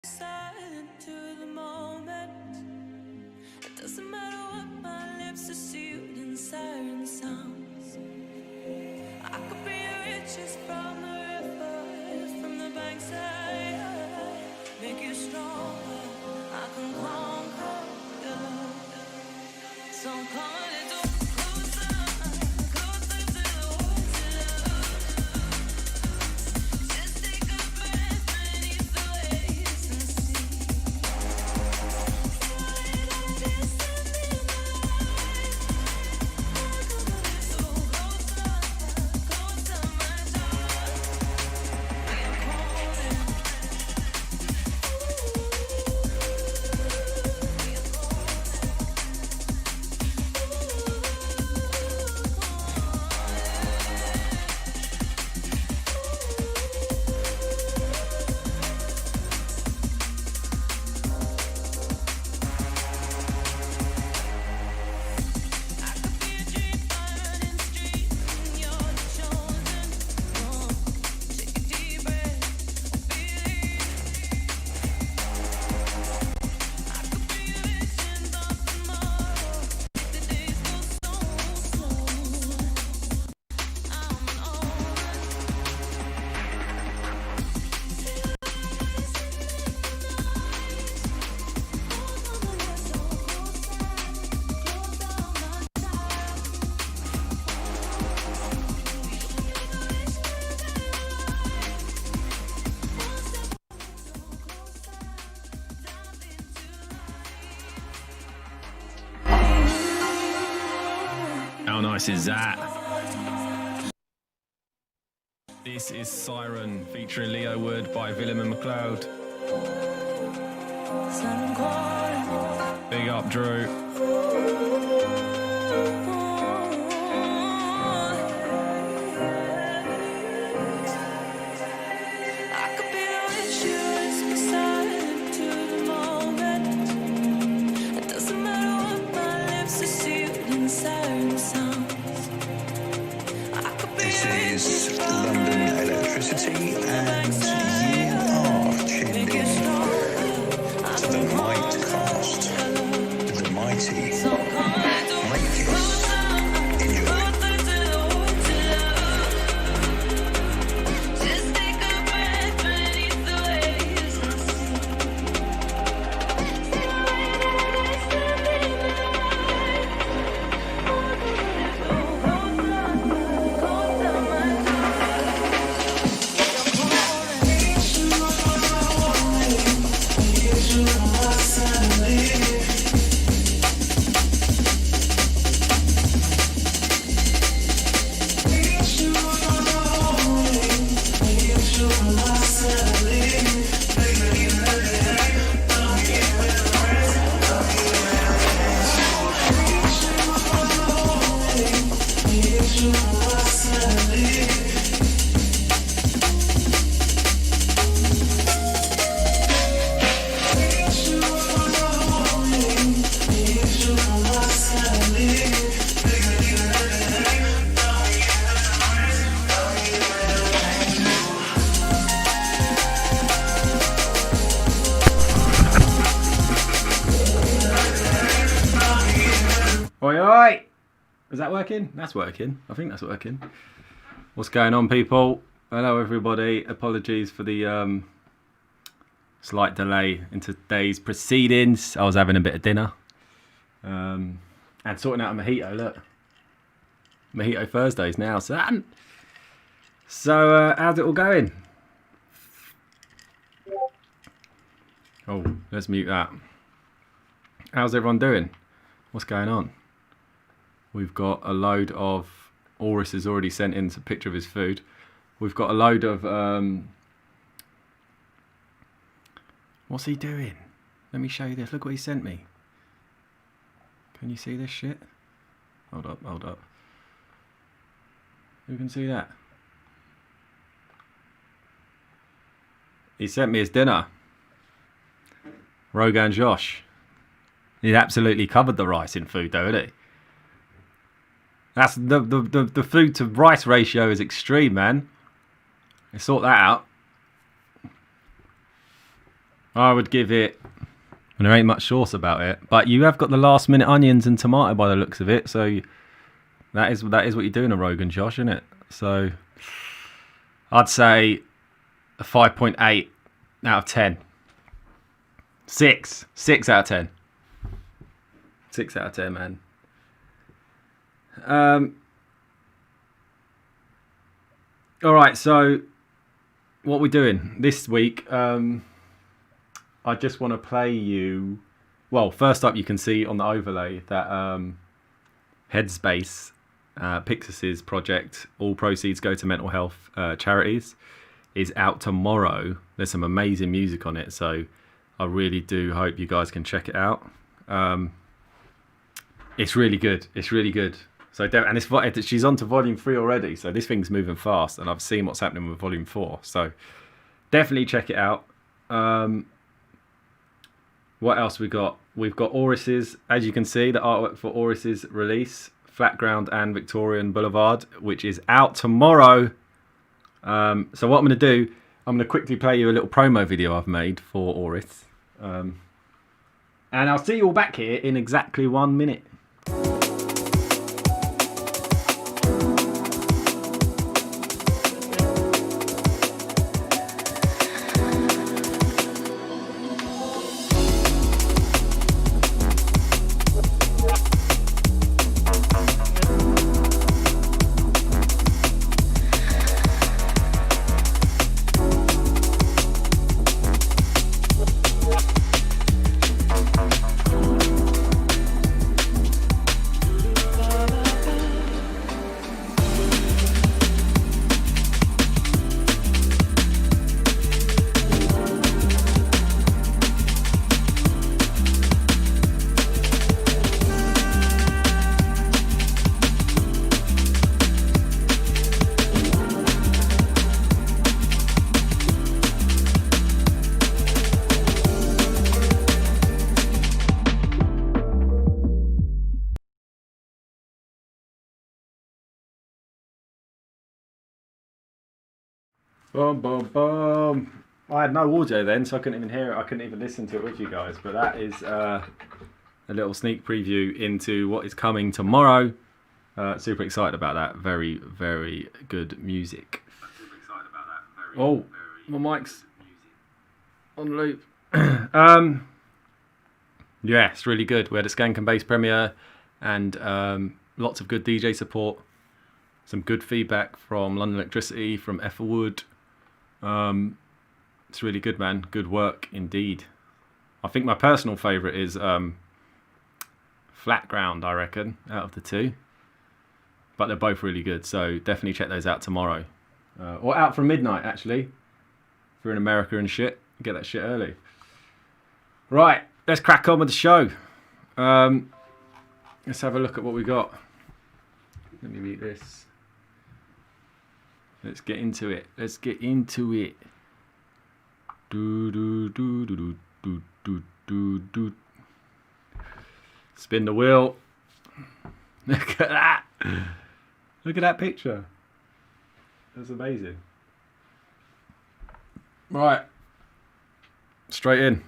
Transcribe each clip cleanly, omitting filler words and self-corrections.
Silent to the moment. It doesn't matter what my lips are sealed in siren sounds. I could be riches from the river, from the bankside. Make you stronger. I can conquer your love. So come a little closer, closer to the water. Just take a breath beneath the waves and see. So closer, closer, my darling. We are calling. We are How nice is that? This is Siren featuring Leo Wood by Willem and McLeod. Big up, Drew. I could be the wish you whisper silent to the moment. It doesn't matter what my lips are sealed in siren sounds. I could be This the is riches from London the river, Electricity, from the and bankside. you are tuned Make you in stronger. I to the can Mitecast conquer your love. with the mighty So come a little Mite Kiss. closer, Enjoy. closer to the water. Just take a breath beneath the waves and see. Oi, oi! Is that working? That's working. I think that's working. What's going on, people? Hello, everybody. Apologies for the slight delay in today's proceedings. I was having a bit of dinner and sorting out a mojito. Look, mojito Thursdays now, son. So, how's it all going? Oh, let's mute that. How's everyone doing? What's going on? We've got a load of... Oris has already sent in a picture of his food. We've got a load of... What's he doing? Let me show you this. Look what he sent me. Can you see this shit? Hold up, hold up. Who can see that? He sent me his dinner. Rogan Josh. He absolutely covered the rice in food though, didn't he? That's the food to rice ratio is extreme, man. Let's sort that out. I would give it. And there ain't much sauce about it, but you have got the last minute onions and tomato by the looks of it. So that is what you do in a Rogan Josh, isn't it? So I'd say a 5.8 out of 10. 6 out of 10. 6 out of 10, man. All right, so what we're doing this week, I just want to play you. Well, first up, you can see on the overlay that Headspace, Pixis's project, all proceeds go to mental health charities, is out tomorrow. There's some amazing music on it, so I really do hope you guys can check it out. It's really good. It's really good. So and she's on to volume 3 already, so this thing's moving fast, and I've seen what's happening with volume 4. So definitely check it out. What else we got? We've got Oris's, as you can see, the artwork for Oris's release, Flatground and Victorian Boulevard, which is out tomorrow. So what I'm going to do, I'm going to quickly play you a little promo video I've made for Oris. And I'll see you all back here in exactly 1 minute. Boom, boom, boom. I had no audio then, so I couldn't even hear it. I couldn't even listen to it with you guys. But that is a little sneak preview into what is coming tomorrow. Super excited about that. Very, very good music. Oh, my mic's on loop. Yeah, it's really good. We had a Skank and Bass premiere and lots of good DJ support. Some good feedback from London Electricity, from Ethelwood. It's really good, man. Good work indeed. I think my personal favourite is Flatground, I reckon, out of the two. But they're both really good, so definitely check those out tomorrow. Or out from midnight, actually. If you're in America and shit, get that shit early. Right, let's crack on with the show. Let's have a look at what we got. Let me mute this. Let's get into it. Let's get into it. Do do do do do do do do do. Spin the wheel. Look at that. Look at that picture. That's amazing. Right. Straight in.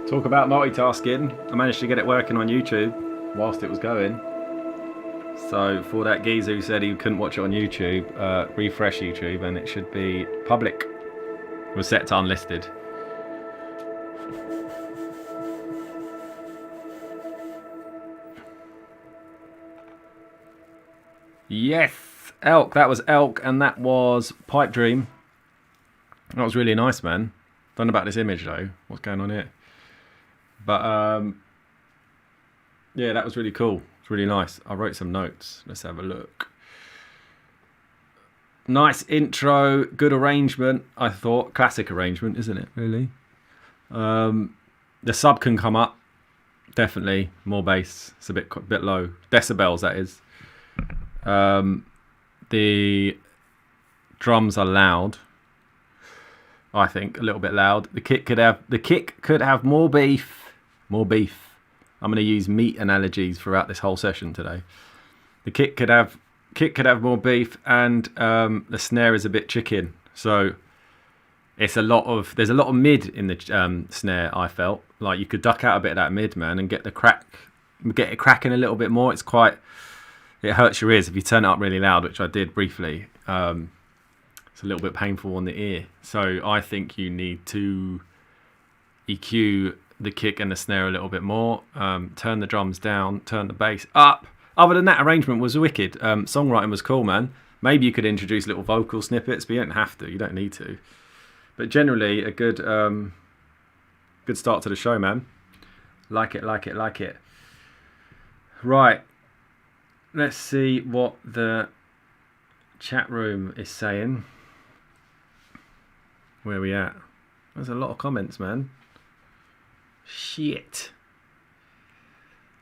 Talk about multitasking. I managed to get it working on YouTube whilst it was going. So for that geezer who said he couldn't watch it on YouTube, refresh YouTube and it should be public. It was set to unlisted. Yes, Elk. That was Elk, and that was Pipe Dream. That was really nice, man. Don't know about this image though. What's going on here? But yeah, that was really cool. It's really nice. I wrote some notes. Let's have a look. Nice intro, good arrangement. I thought classic arrangement, isn't it? Really. The sub can come up. Definitely more bass. It's a bit low. Decibels, that is. The drums are loud. I think a little bit loud. The kick could have more beef. More beef. I'm going to use meat analogies throughout this whole session today. The kick could have more beef, and the snare is a bit chicken. So there's a lot of mid in the snare. I felt like you could duck out a bit of that mid, man, and get it cracking a little bit more. It hurts your ears if you turn it up really loud, which I did briefly. It's a little bit painful on the ear. So I think you need to EQ the kick and the snare a little bit more. Turn the drums down, turn the bass up. Other than that, arrangement was wicked. Songwriting was cool, man. Maybe you could introduce little vocal snippets, but you don't have to. You don't need to. But generally, a good start to the show, man. Like it. Right. Let's see what the chat room is saying. Where are we at? There's a lot of comments, man. Shit.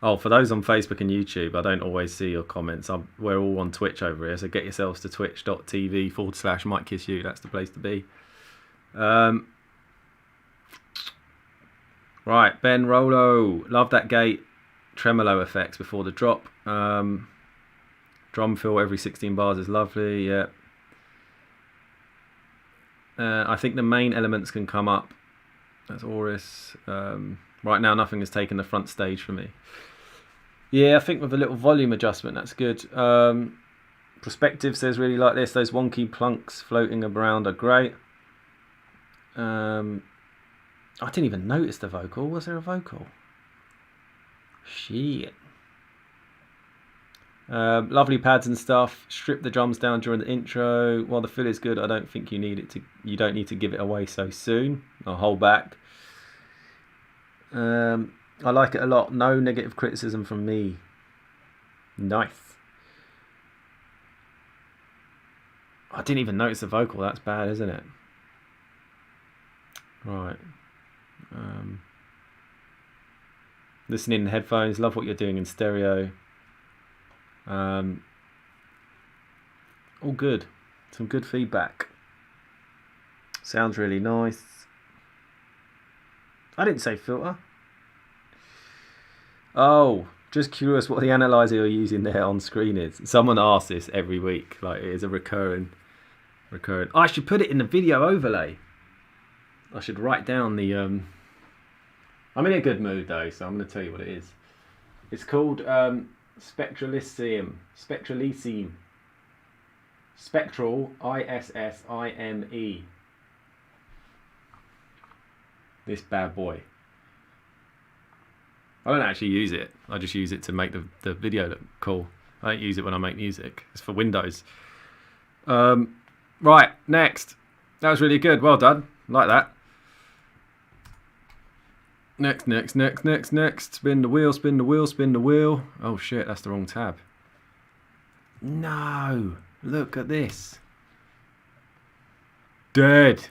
Oh, for those on Facebook and YouTube, I don't always see your comments. We're all on Twitch over here, so get yourselves to twitch.tv/mitekissyou. That's the place to be. Right, Ben Rolo. Love that gate tremolo effects before the drop. Drum fill every 16 bars is lovely. Yeah. I think the main elements can come up. That's Oris. Right now, nothing has taken the front stage for me. Yeah, I think with a little volume adjustment, that's good. Perspective says really like this. Those wonky plunks floating around are great. I didn't even notice the vocal. Was there a vocal? Shit. Lovely pads and stuff. Strip the drums down during the intro. While the fill is good, I don't think you don't need to give it away so soon. I'll hold back. I like it a lot. No negative criticism from me. Nice. I didn't even notice the vocal. That's bad, isn't it? Right. Listening in headphones. Love what you're doing in stereo. All good. Some good feedback. Sounds really nice. I didn't say filter. Oh, just curious what the analyzer you're using there on screen is. Someone asks this every week. Like, it is a recurring. I should put it in the video overlay. I should write down the. I'm in a good mood though, so I'm going to tell you what it is. It's called Spectralissime. Spectral ISSIME. This bad boy. I don't actually use it. I just use it to make the video look cool. I don't use it when I make music. It's for Windows. Right, next. That was really good. Well done. Like that. Next. Spin the wheel. Oh shit, that's the wrong tab. No. Look at this. Dead.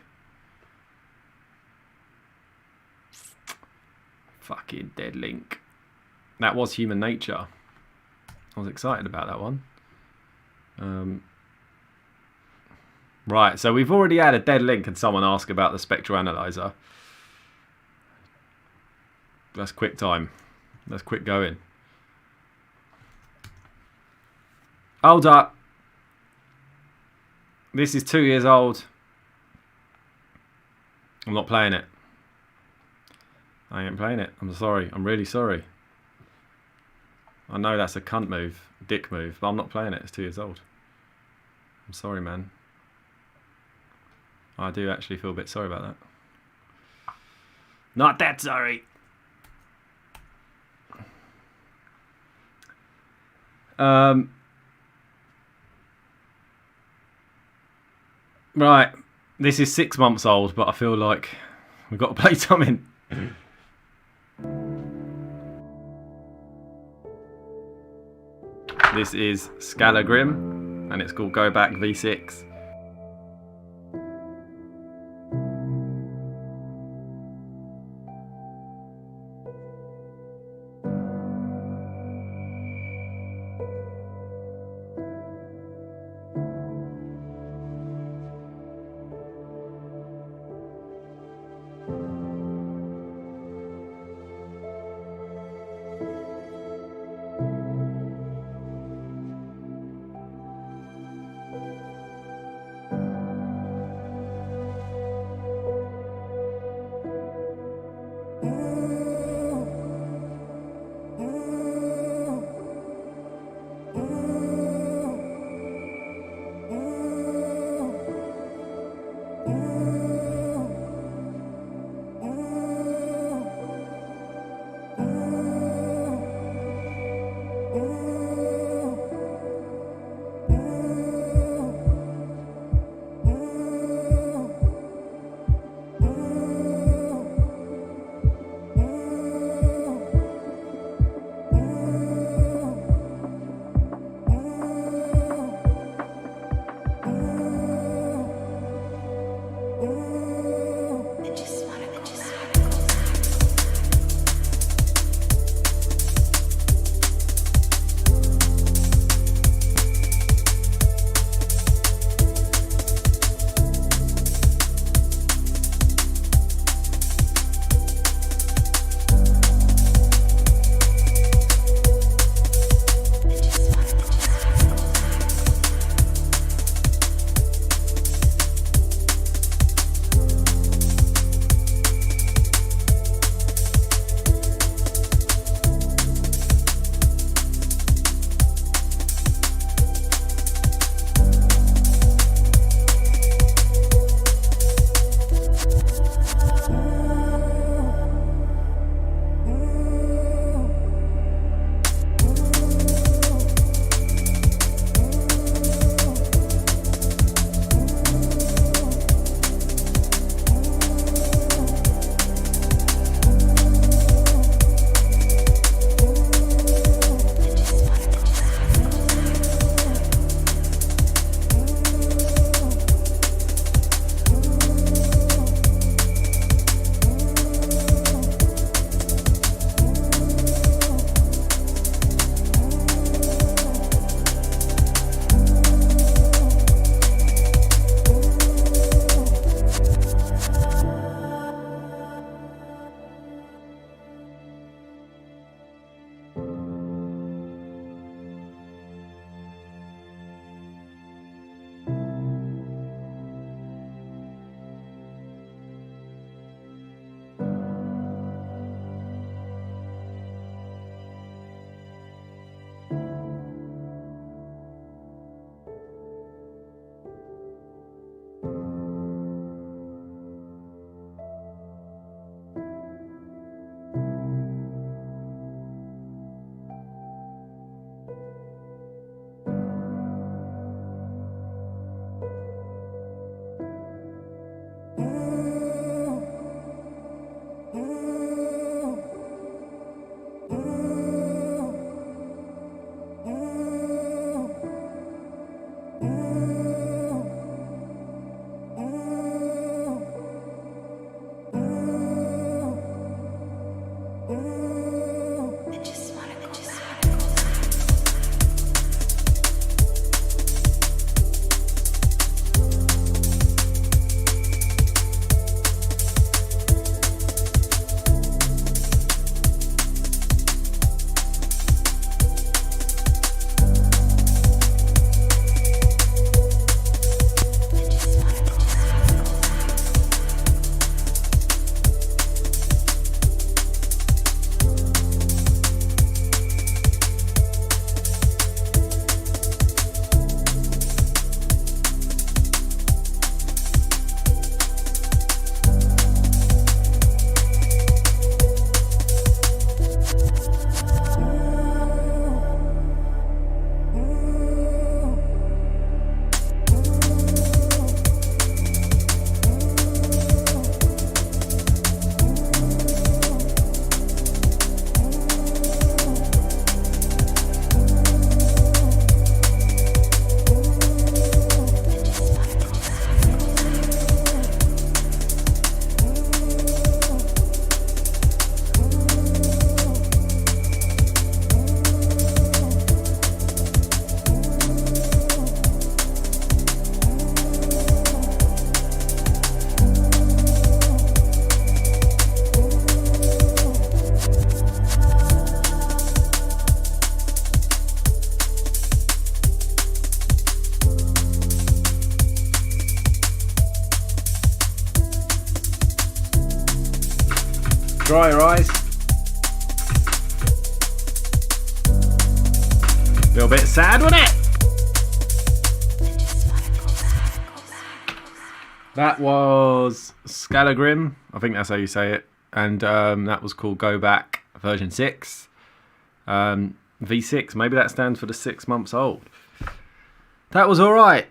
Fucking dead link. That was Human Nature. I was excited about that one. Right, so we've already had a dead link and someone asked about the spectral analyzer. That's quick time. That's quick going. Hold up. This is 2 years old. I'm not playing it. I ain't playing it. I'm sorry. I'm really sorry. I know that's a cunt move, dick move, but I'm not playing it. It's 2 years old. I'm sorry, man. I do actually feel a bit sorry about that. Not that sorry. Right. This is 6 months old, but I feel like we've got to play something. This is Scalagrim, and it's called Go Back V6. Dry your eyes. A little bit sad, wasn't it? That was Scalagrim, I think that's how you say it, and that was called Go Back version 6. V6, maybe that stands for the 6 months old. That was alright.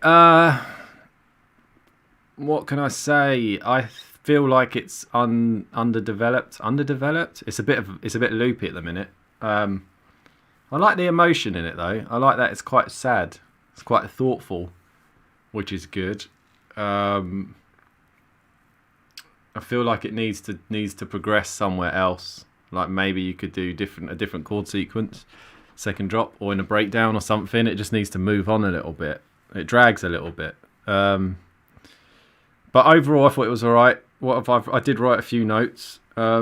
What can I say? I feel like it's underdeveloped. It's a bit loopy at the minute. I like the emotion in it though. I like that it's quite sad. It's quite thoughtful, which is good. I feel like it needs to progress somewhere else. Like maybe you could do a different chord sequence, second drop, or in a breakdown or something. It just needs to move on a little bit. It drags a little bit. But overall, I thought it was all right. I did write a few notes. I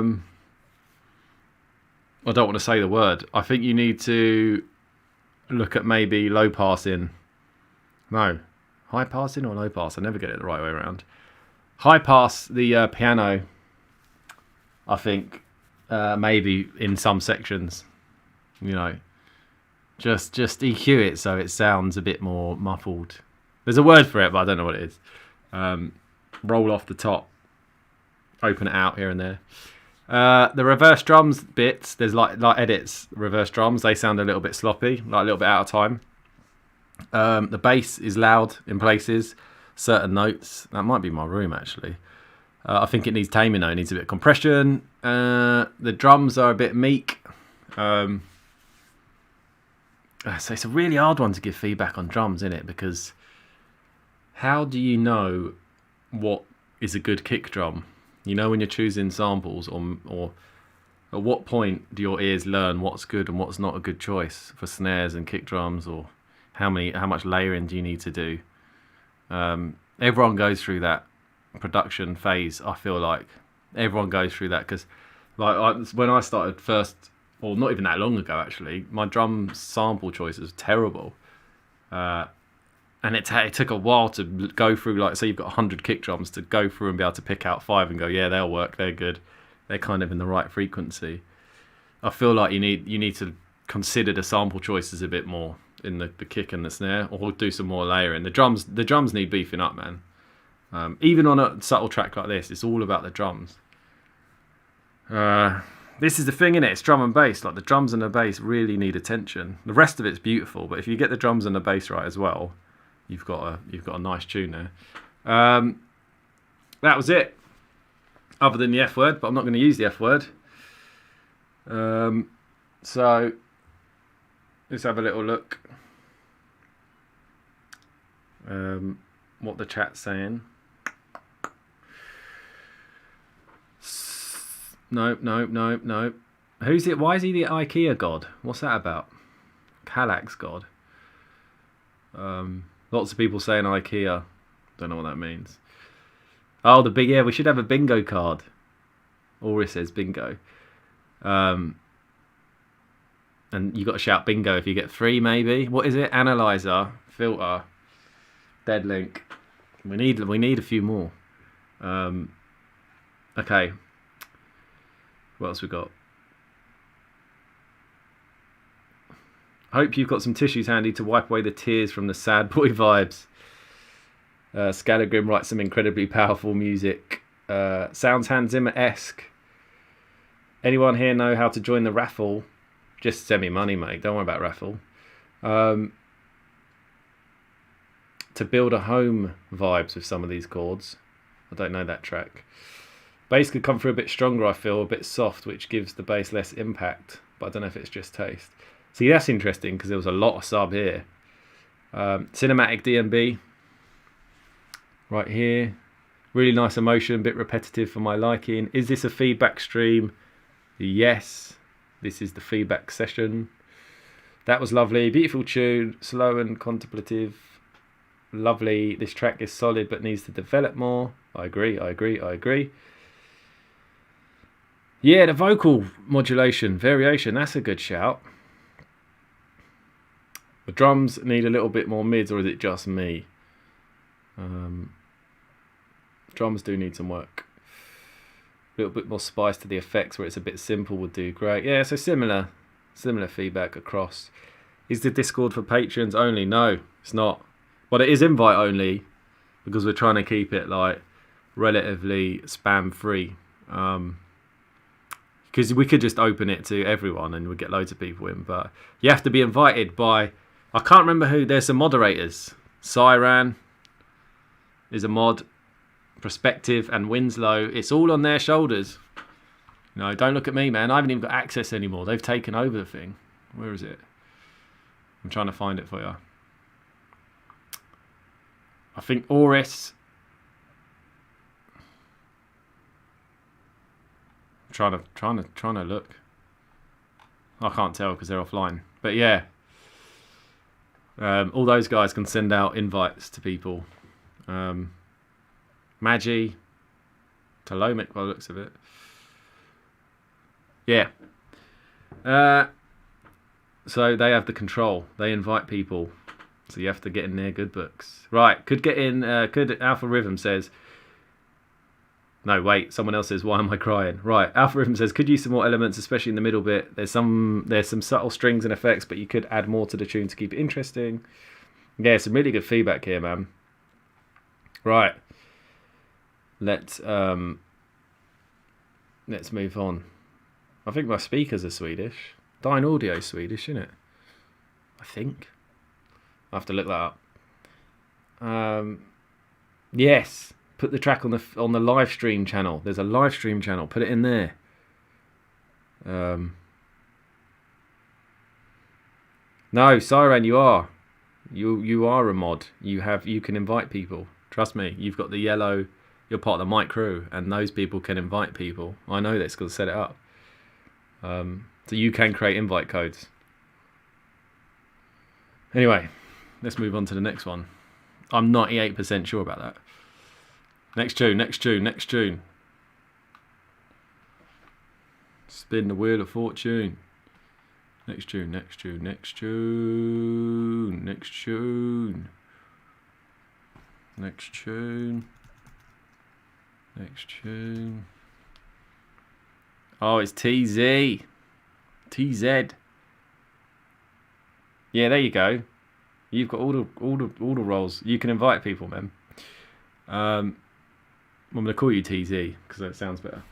don't want to say the word. I think you need to look at maybe low passing. No, high passing or low pass. I never get it the right way around. High pass the piano, I think, maybe in some sections, you know, just EQ it so it sounds a bit more muffled. There's a word for it, but I don't know what it is. Roll off the top, open it out here and there. The reverse drums bits, there's like edits, reverse drums, they sound a little bit sloppy, like a little bit out of time. The bass is loud in places, certain notes. That might be my room actually. I think it needs taming though, it needs a bit of compression. The drums are a bit meek. So it's a really hard one to give feedback on drums, isn't it? Because how do you know what is a good kick drum? You know, when you're choosing samples, or at what point do your ears learn what's good and what's not a good choice for snares and kick drums, or how much layering do you need to do? Everyone goes through that production phase. I feel like everyone goes through that because, like, when I started first, or not even that long ago actually, my drum sample choice was terrible, and it took a while to go through. Like, say you've got 100 kick drums, to go through and be able to pick out 5 and go, yeah, they'll work, they're good, they're kind of in the right frequency. I feel like you need to consider the sample choices a bit more in the kick and the snare, or do some more layering. The drums need beefing up, man. Even on a subtle track like this, it's all about the drums. This is the thing, innit? It's drum and bass. Like, the drums and the bass really need attention. The rest of it's beautiful, but if you get the drums and the bass right as well, you've got a nice tune there. That was it. Other than the F word, but I'm not going to use the F word. So let's have a little look. What the chat's saying. No. Who's it? Why is he the IKEA god? What's that about? Kallax's god. Lots of people saying IKEA. Don't know what that means. Oh, we should have a bingo card. Ori says bingo. And you got to shout bingo if you get 3, maybe. What is it? Analyzer, filter, dead link. We need a few more. Okay. What else we got? Hope you've got some tissues handy to wipe away the tears from the sad boy vibes. Scalagrim writes some incredibly powerful music. Sounds Hans Zimmer-esque. Anyone here know how to join the raffle? Just send me money, mate. Don't worry about raffle. To build a home vibes with some of these chords. I don't know that track. Bass could come through a bit stronger, I feel, a bit soft, which gives the bass less impact. But I don't know if it's just taste. See, that's interesting because there was a lot of sub here. Cinematic DMB. Right here. Really nice emotion, a bit repetitive for my liking. Is this a feedback stream? Yes. This is the feedback session. That was lovely. Beautiful tune. Slow and contemplative. Lovely. This track is solid but needs to develop more. I agree. Yeah, the vocal modulation, variation, that's a good shout. The drums need a little bit more mids, or is it just me? Drums do need some work. little bit more spice to the effects where it's a bit simple would do great. Yeah, so similar feedback across. Is the Discord for patrons only? No, it's not. But it is invite only because we're trying to keep it like relatively spam free. Because we could just open it to everyone and we'd get loads of people in. But you have to be invited by, I can't remember who, there's some moderators. Cyran is a mod, Perspective and Winslow. It's all on their shoulders. No, don't look at me, man. I haven't even got access anymore. They've taken over the thing. Where is it? I'm trying to find it for you. I think Oris. I'm trying to look. I can't tell because they're offline. But yeah, all those guys can send out invites to people. Magi, Talomic, by the looks of it. Yeah. So they have the control. They invite people. So you have to get in their good books. Right, could get in, could Alpha Rhythm says, no, wait, someone else says, why am I crying? Right, Alpha Rhythm says, could use some more elements, especially in the middle bit. There's some subtle strings and effects, but you could add more to the tune to keep it interesting. Yeah, some really good feedback here, man. Right. Let's move on. I think my speakers are Swedish. Dyn Audio is Swedish, isn't it? I think. I have to look that up. Yes, put the track on the live stream channel. There's a live stream channel. Put it in there. No, Siren, you are. You are a mod. You can invite people. Trust me. You've got the yellow. You're part of the mic crew, and those people can invite people. I know this because I set it up. So you can create invite codes. Anyway, let's move on to the next one. I'm 98% sure about that. Next tune. Spin the wheel of fortune. Next tune. Oh, it's TZ. Yeah, there you go. You've got all the roles. You can invite people, man. I'm gonna call you TZ because that sounds better.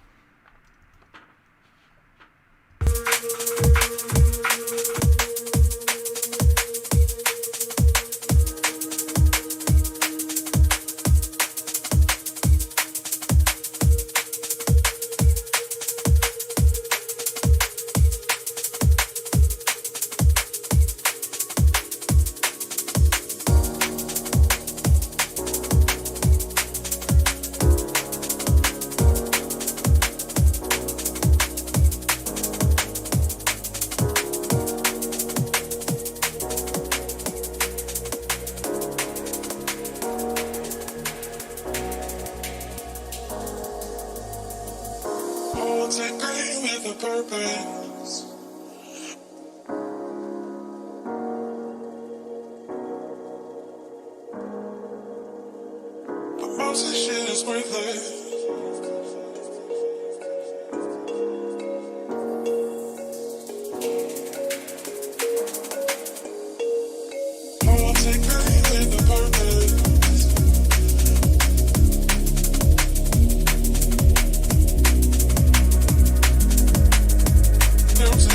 There's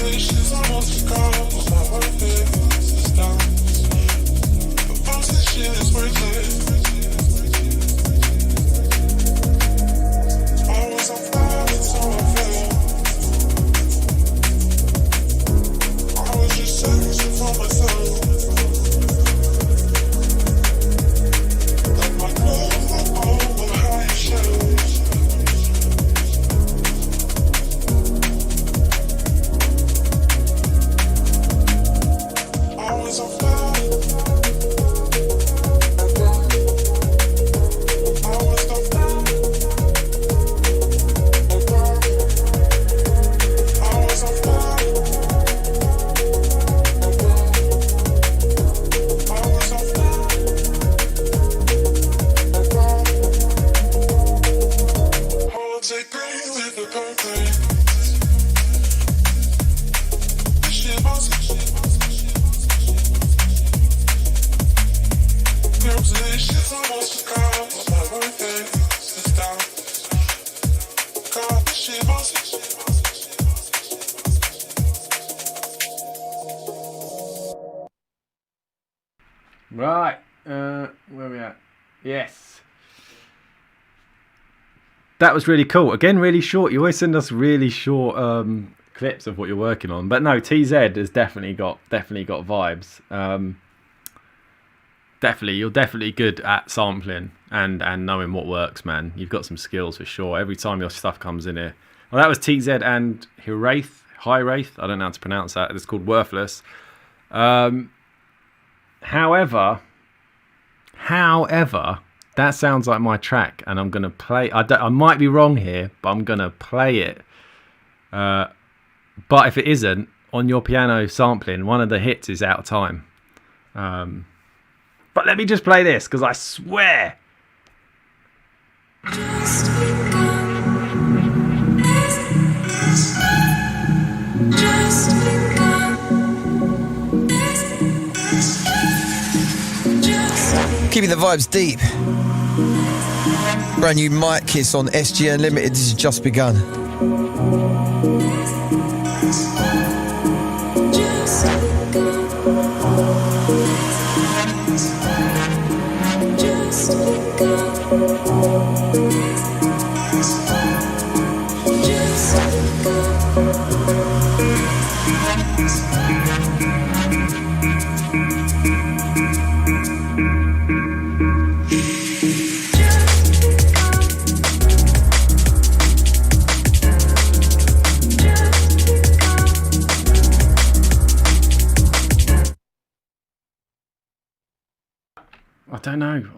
Right. Where are we at? Yes. That was really cool. Again, really short. You always send us really short clips of what you're working on. But no, TZ has definitely got vibes. You're definitely good at sampling and knowing what works, man. You've got some skills for sure. Every time your stuff comes in here. Well, that was TZ and Hiraith. I don't know how to pronounce that. It's called Worthless. However, that sounds like my track, and I'm gonna play. I might be wrong here, but I'm gonna play it. But if it isn't, on your piano sampling, one of the hits is Out of Time. But let me just play this, because I swear. Keeping the vibes deep. Brand new Mic Kiss on SG Unlimited. This has just begun.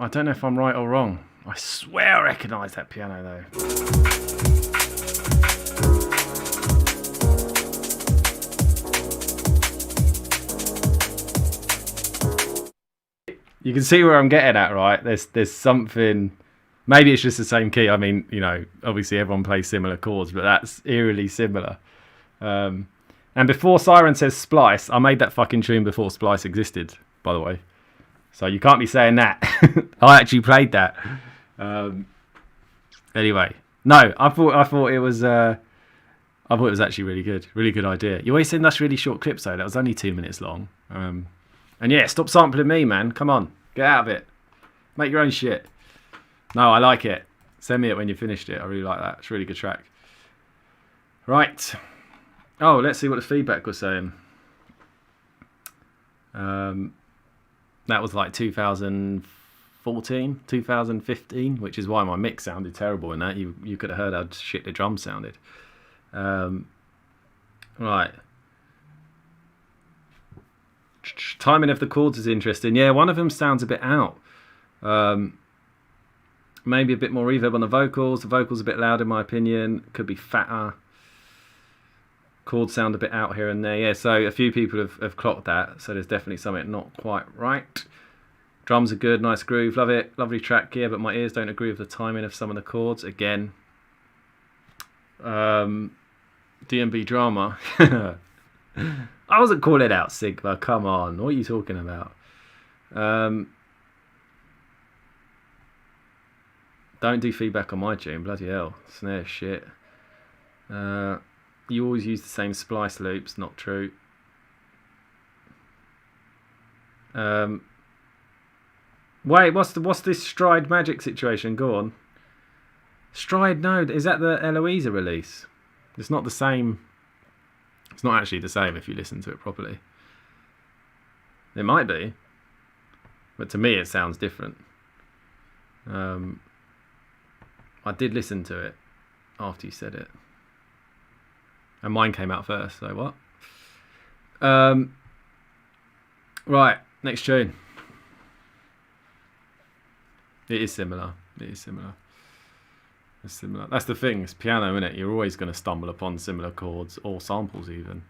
I don't know if I'm right or wrong. I swear I recognise that piano though. You can see where I'm getting at, right? There's something. Maybe it's just the same key. I mean, you know, obviously everyone plays similar chords, but that's eerily similar. And before Siren says Splice, I made that fucking tune before Splice existed, by the way. So you can't be saying that. I actually played that. Anyway, no, I thought it was actually really good idea. You always send us really short clips though. That was only 2 minutes long. And yeah, stop sampling me, man. Come on, get out of it. Make your own shit. No, I like it. Send me it when you finished it. I really like that. It's a really good track. Right. Oh, let's see what the feedback was saying. That was like 2014, 2015, which is why my mix sounded terrible in that. You could have heard how shit the drums sounded. Right. Timing of the chords is interesting. Yeah, one of them sounds a bit out. Maybe a bit more reverb on the vocals. The vocals a bit loud in my opinion. Could be fatter. Chords sound a bit out here and there. Yeah, so a few people have clocked that. So there's definitely something not quite right. Drums are good, nice groove, love it. Lovely track here, but my ears don't agree with the timing of some of the chords. Again. DMB drama. I wasn't calling out Sigma, come on. What are you talking about? Don't do feedback on my tune, bloody hell. Snare shit. You always use the same splice loops, not true. Wait, what's this Stride Magic situation? Go on. Stride, no, is that the Eloisa release? It's not the same. It's not actually the same if you listen to it properly. It might be, but to me it sounds different. I did listen to it after you said it. And mine came out first, so what? Right, next tune. It is similar. It's similar. That's the thing, it's piano, isn't it? You're always going to stumble upon similar chords, or samples even.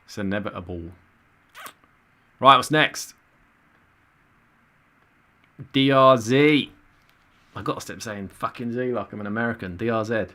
It's inevitable. Right, what's next? DRZ. I got to stop saying fucking Z like I'm an American. DRZ.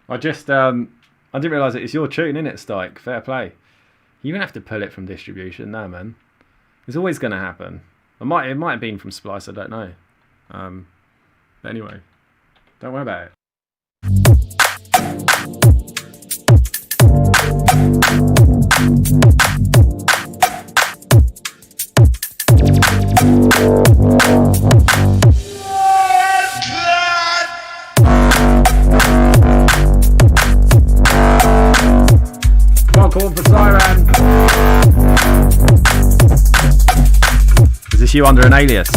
I didn't realise it's your tune, innit, Stike? Fair play. You don't have to pull it from distribution, no, man. It's always going to happen. It might have been from Splice, I don't know. But anyway, don't worry about it. Call for Siren. Is this you under an alias?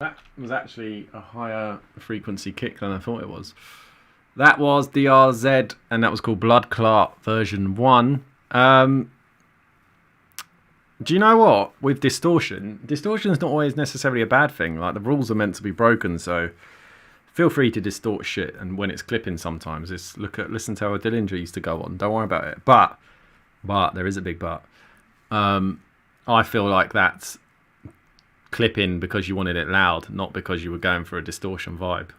That was actually a higher frequency kick than I thought it was. That was DRZ, and that was called Blood Clot version 1. Do you know what? With distortion is not always necessarily a bad thing. Like, the rules are meant to be broken, so feel free to distort shit. And when it's clipping, sometimes listen to how Dillinger used to go on. Don't worry about it. But there is a big but. I feel like that's clipping because you wanted it loud, not because you were going for a distortion vibe.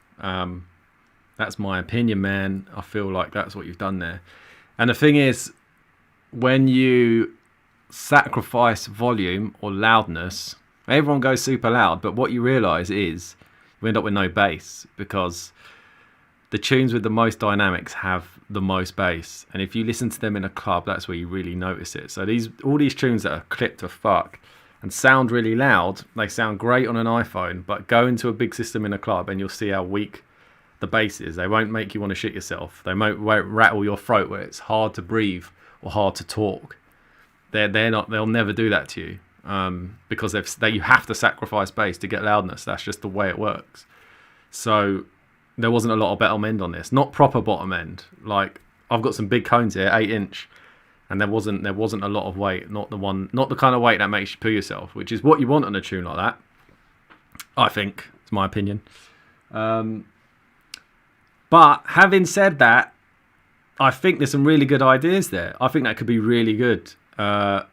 That's my opinion, man. I feel like that's what you've done there. And the thing is, when you sacrifice volume or loudness, everyone goes super loud, but what you realise is you end up with no bass, because the tunes with the most dynamics have the most bass, and if you listen to them in a club, that's where you really notice it. So all these tunes that are clipped to fuck and sound really loud, they sound great on an iPhone, but go into a big system in a club and you'll see how weak the bass is. They won't make you want to shit yourself. They won't rattle your throat where it's hard to breathe or hard to talk. They'll never do that to you, because you have to sacrifice bass to get loudness. That's just the way it works. So there wasn't a lot of bottom end on this, not proper bottom end. Like, I've got some big cones here, 8-inch, and there wasn't a lot of weight, not the kind of weight that makes you poo yourself, which is what you want on a tune like that, I think. It's my opinion. But having said that, I think there's some really good ideas there. I think that could be really good. That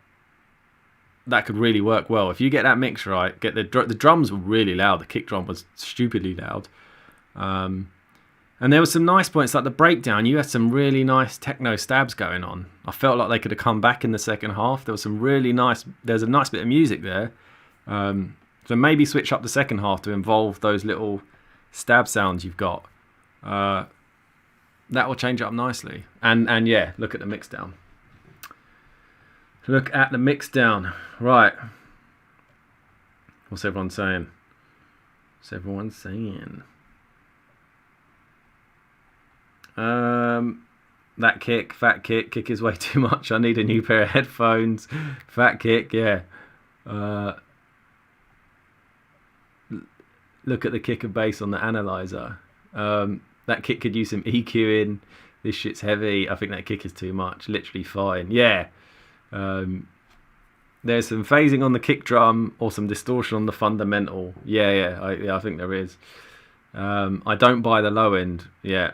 could really work well. If you get that mix right, get the drums were really loud. The kick drum was stupidly loud. And there were some nice points, like the breakdown. You had some really nice techno stabs going on. I felt like they could have come back in the second half. There was some really nice... There's a nice bit of music there. So maybe switch up the second half to involve those little stab sounds you've got. That will change it up nicely. And yeah, look at the mix down. Look at the mix down. Right. What's everyone saying? What's everyone saying? That kick, fat kick is way too much. I need a new pair of headphones. Fat kick, yeah. Look at the kick and bass on the analyzer. That kick could use some EQing. This shit's heavy. I think that kick is too much. Literally fine. Yeah. There's some phasing on the kick drum or some distortion on the fundamental. Yeah. I think there is. I don't buy the low end. Yeah.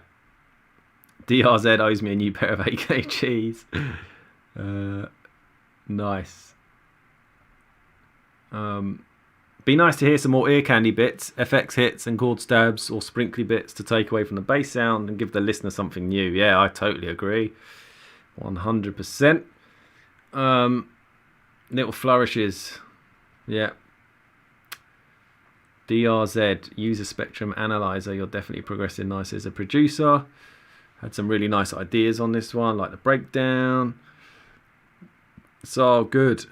DRZ owes me a new pair of AKGs. Nice. Be nice to hear some more ear candy bits, FX hits and chord stabs or sprinkly bits to take away from the bass sound and give the listener something new. Yeah, I totally agree. 100%. Little flourishes. Yeah. DRZ, user spectrum analyzer. You're definitely progressing nice as a producer. Had some really nice ideas on this one, like the breakdown. So good.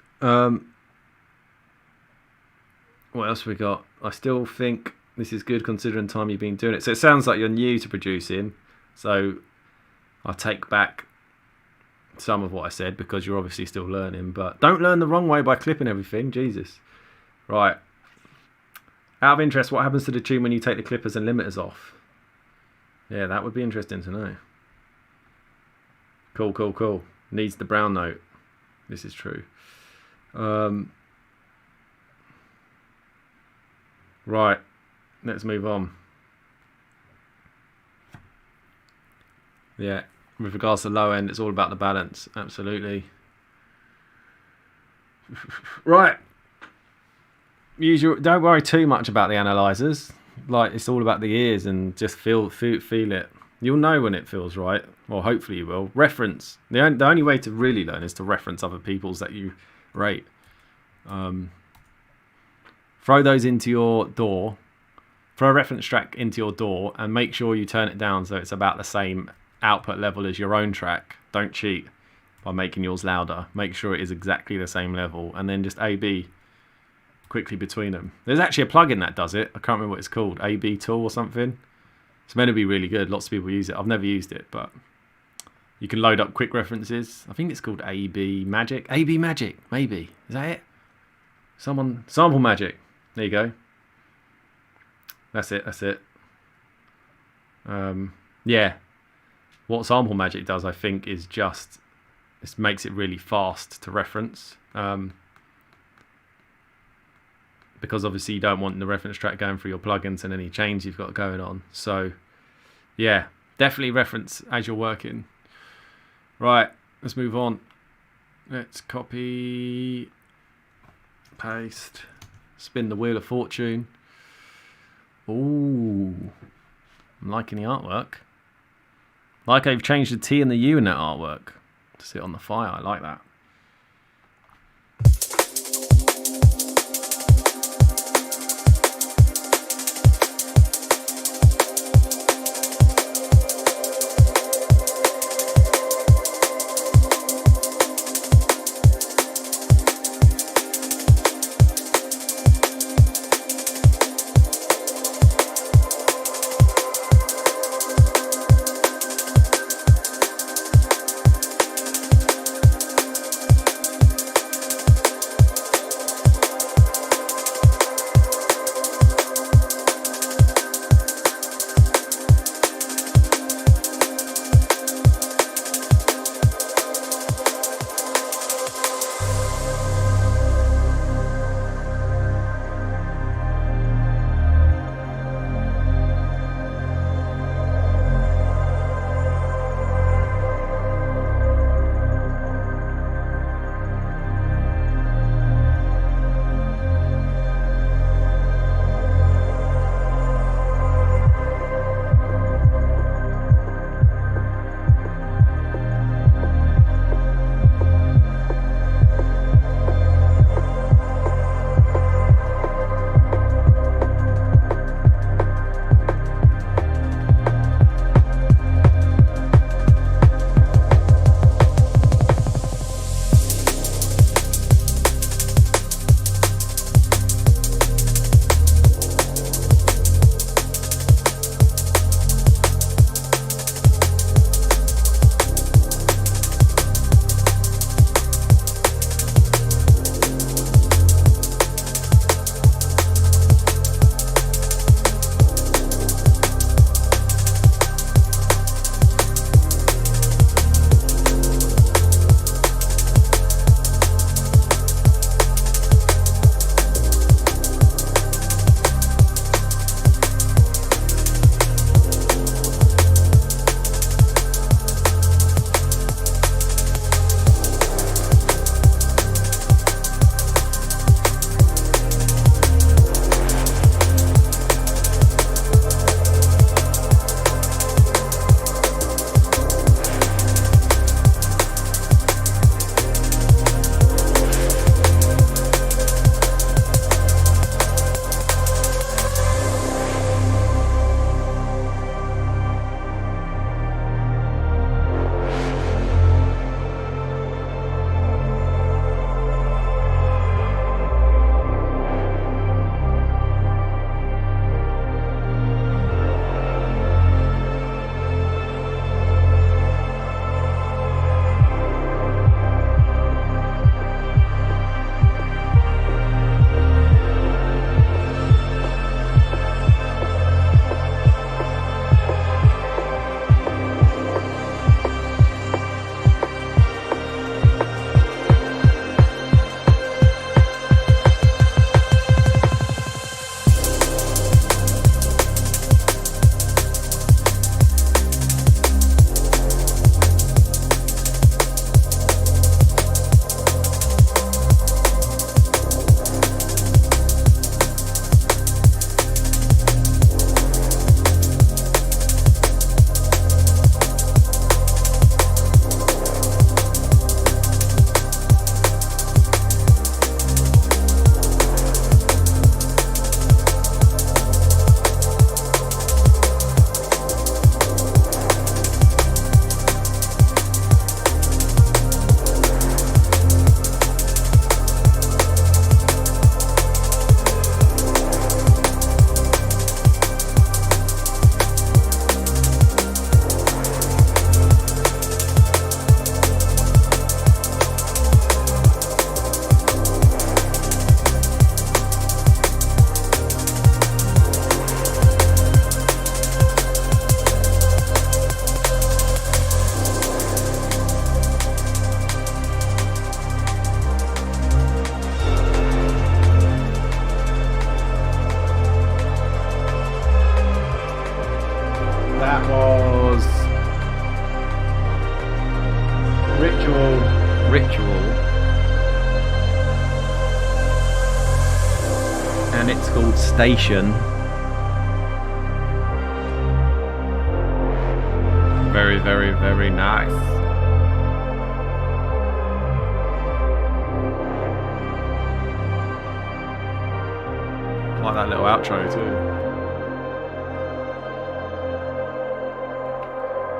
What else we got? I still think this is good considering the time you've been doing it. So it sounds like you're new to producing. So I'll take back some of what I said because you're obviously still learning. But don't learn the wrong way by clipping everything. Jesus. Right. Out of interest, what happens to the tune when you take the clippers and limiters off? Yeah, that would be interesting to know. Cool. Needs the brown note. This is true. Right. Let's move on. Yeah. With regards to low end, it's all about the balance. Absolutely. Right. Don't worry too much about the analyzers. Like, it's all about the ears and just feel it. You'll know when it feels right. Well, hopefully you will. Reference. The only way to really learn is to reference other people's that you rate. Throw those into your DAW. Throw a reference track into your DAW and make sure you turn it down so it's about the same output level as your own track. Don't cheat by making yours louder. Make sure it is exactly the same level and then just A/B quickly between them. There's actually a plugin that does it. I can't remember what it's called. A/B tool or something. It's meant to be really good. Lots of people use it. I've never used it, but you can load up quick references. I think it's called A/B Magic. A/B Magic, maybe. Is that it? Sample Magic. There you go. That's it. Yeah. What Sample Magic does, I think, is just... It makes it really fast to reference. Because obviously you don't want the reference track going through your plugins and any change you've got going on. So, yeah, definitely reference as you're working. Right, let's move on. Let's copy, paste, spin the wheel of fortune. Ooh, I'm liking the artwork. Like I've changed the T and the U in that artwork to sit on the fire. I like that. That was Ritual, and it's called Station. Very, very, very nice. I like that little outro too.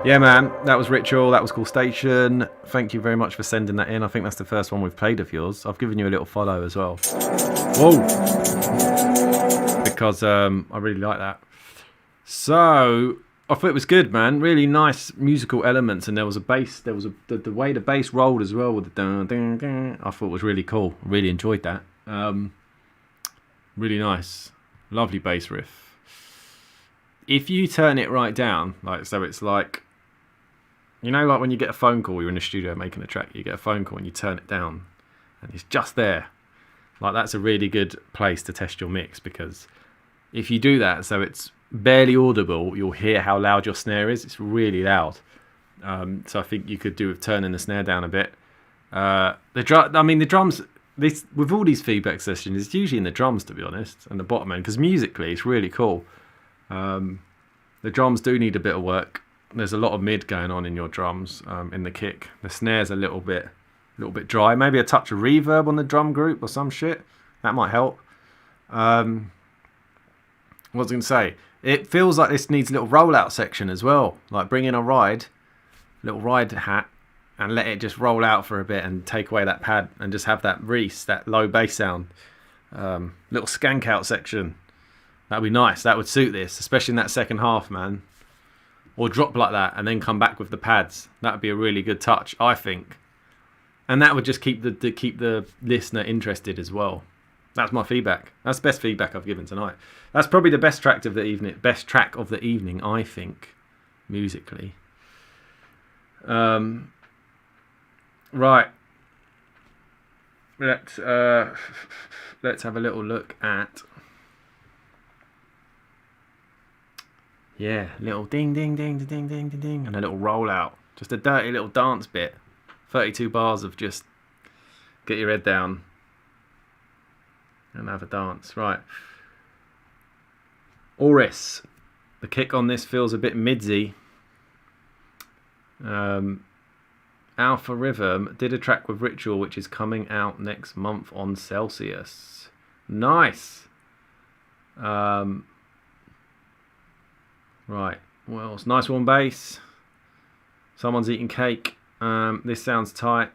Yeah, man, that was Ritual. That was called Station. Thank you very much for sending that in. I think that's the first one we've played of yours. I've given you a little follow as well. Whoa! Because I really like that. So I thought it was good, man. Really nice musical elements, and there was a bass. There was the way the bass rolled as well with the dun, dun, dun, I thought was really cool. Really enjoyed that. Really nice, lovely bass riff. If you turn it right down, like so, it's like, you know, like when you get a phone call, you're in the studio making a track, you get a phone call and you turn it down, and it's just there. Like that's a really good place to test your mix, because if you do that, so it's barely audible, you'll hear how loud your snare is. It's really loud. So I think you could do with turning the snare down a bit. The drums. This with all these feedback sessions, it's usually in the drums, to be honest, and the bottom end, because musically it's really cool. The drums do need a bit of work. There's a lot of mid going on in your drums, in the kick. The snare's a little bit dry. Maybe a touch of reverb on the drum group or some shit. That might help. What was I going to say? It feels like this needs a little rollout section as well. Like bring in a little ride hat, and let it just roll out for a bit and take away that pad and just have that reese, that low bass sound. Little skank out section. That'd be nice. That would suit this, especially in that second half, man. Or drop like that and then come back with the pads. That would be a really good touch, I think. And that would just keep the listener interested as well. That's my feedback. That's the best feedback I've given tonight. That's probably the best track of the evening. Best track of the evening, I think, musically. Right. Let's have a little look at. Yeah, little ding, ding, ding, ding, ding, ding, ding, and a little roll out. Just a dirty little dance bit. 32 bars of just get your head down and have a dance. Right. Oris. The kick on this feels a bit midsy. Alpha Rhythm did a track with Ritual, which is coming out next month on Celsius. Nice. Right, what else? Nice warm bass. Someone's eating cake. This sounds tight.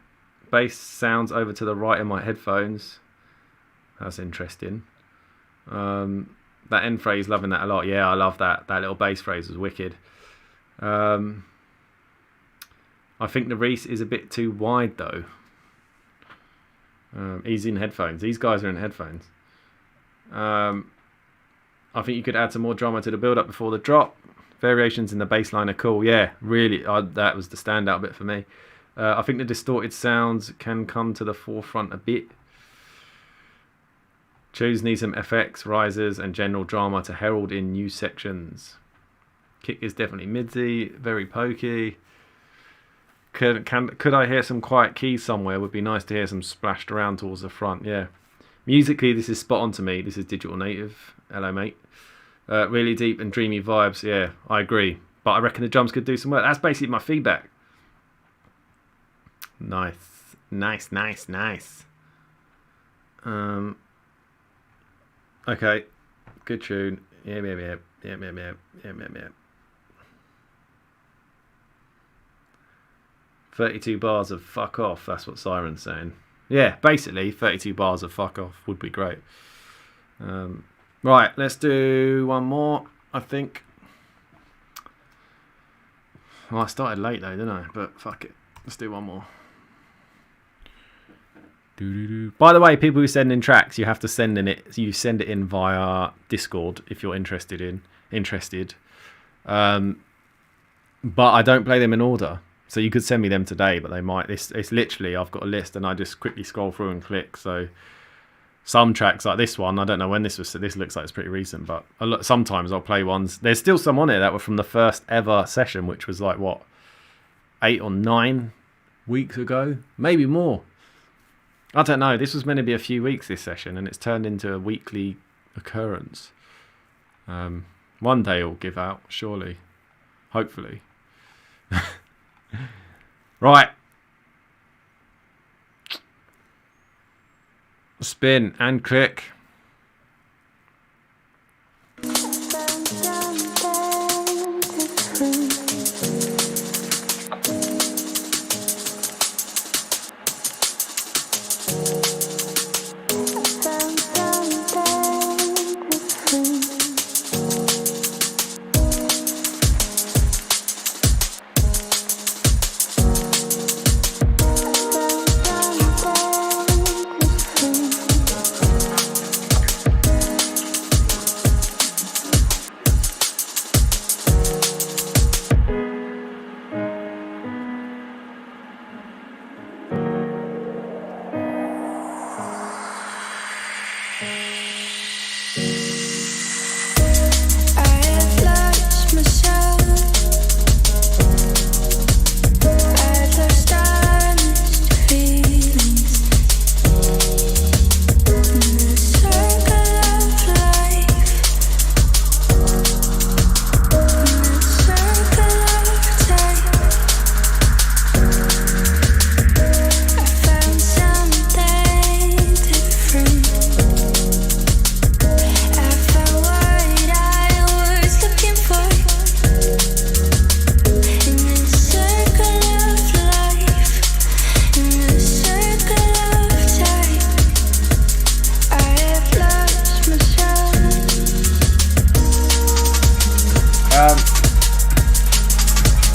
Bass sounds over to the right in my headphones. That's interesting. That end phrase, loving that a lot. Yeah, I love that. That little bass phrase was wicked. I think the Reese is a bit too wide though. He's in headphones. These guys are in headphones. I think you could add some more drama to the build-up before the drop. Variations in the bass line are cool. Yeah, really, that was the standout bit for me. I think the distorted sounds can come to the forefront a bit. Tunes need some FX, risers, and general drama to herald in new sections. Kick is definitely midsy, very pokey. Could I hear some quiet keys somewhere? Would be nice to hear some splashed around towards the front. Yeah. Musically, this is spot on to me. This is Digital Native. Hello, mate. Really deep and dreamy vibes. Yeah, I agree. But I reckon the drums could do some work. That's basically my feedback. Nice. Nice, nice, nice. Okay. Good tune. Yeah. 32 bars of fuck off. That's what Siren's saying. Yeah, basically 32 bars of fuck off would be great. Right, let's do one more, I think. Well, I started late though, didn't I? But fuck it. Let's do one more. By the way, people who send in tracks, you have to send in it. You send it in via Discord if you're interested. But I don't play them in order. So you could send me them today, but they might. It's literally, I've got a list and I just quickly scroll through and click. So some tracks like this one, I don't know when this was. This looks like it's pretty recent, but sometimes I'll play ones. There's still some on it that were from the first ever session, which was like what, 8 or 9 weeks ago, maybe more. I don't know. This was meant to be a few weeks, this session, and it's turned into a weekly occurrence. One day it'll give out, surely, hopefully. Right. Spin and click.